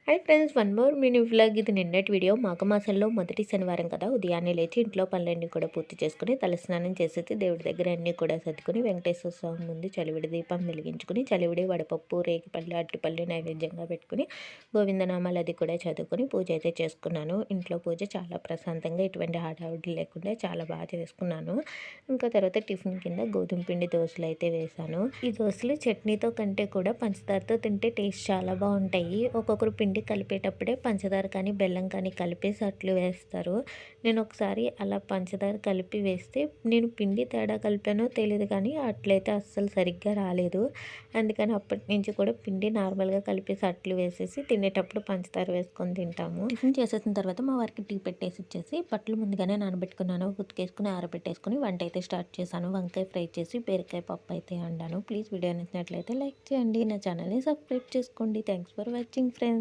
Hi friends, one more mini vlog. ఇది నిన్నటి video. మాఘమాసంలో మొదటి శనివారం కదా, ఉదయాన్నే లేచి ఇంట్లో పనులన్నీ కూడా పూర్తి చేసుకుని తలస్నానం చేసేసి దేవుడి దగ్గర అన్నీ కూడా సర్దుకుని వెంకటేశ్వర స్వామి ముందు చలివిడి దీపం వెలిగించుకుని చలివిడి వడపప్పు రేగిపళ్ళు అరటిపళ్ళు నైవేద్యంగా పెట్టుకుని గోవిందనామాలు అది కూడా చదువుకుని పూజ అయితే చేసుకున్నాను. ఇంట్లో పూజ చాలా ప్రశాంతంగా ఎటువంటి హడావుడి లేకుండా చాలా బాగా చేసుకున్నాను. ఇంకా తర్వాత టిఫిన్ కింద గోధుమ పిండి దోశలు అయితే వేశాను. ఈ దోశలు చట్నీతో కంటే కూడా పంచదారతో తింటే టేస్ట్ చాలా బాగుంటాయి. ఒక్కొక్కరు పిండి కలిపేటప్పుడే పంచదార కానీ బెల్లం కానీ కలిపేసి అట్లు వేస్తారు. నేను ఒకసారి అలా పంచదార కలిపి వేస్తే నేను పిండి తేడా కలిపానో తెలియదు కానీ అట్లయితే అస్సలు సరిగ్గా రాలేదు. అందుకని అప్పటి నుంచి కూడా పిండి నార్మల్గా కలిపేసి అట్లు వేసేసి తినేటప్పుడు పంచదార వేసుకొని తింటాము. టిఫిన్ చేసేసిన తర్వాత మా వారికి టీ పెట్టేసి ఇచ్చేసి బట్టలు ముందుగానే నానబెట్టుకున్నాను. ఉతికేసుకుని ఆరబెట్టేసుకుని వంట అయితే స్టార్ట్ చేశాను. వంకాయ ఫ్రై చేసి బీరకాయ పప్పు అయితే వండాను. ప్లీజ్ వీడియో నచ్చినట్లయితే లైక్ చేయండి. నా ఛానల్ని సబ్స్క్రైబ్ చేసుకోండి. Thanks for watching friends.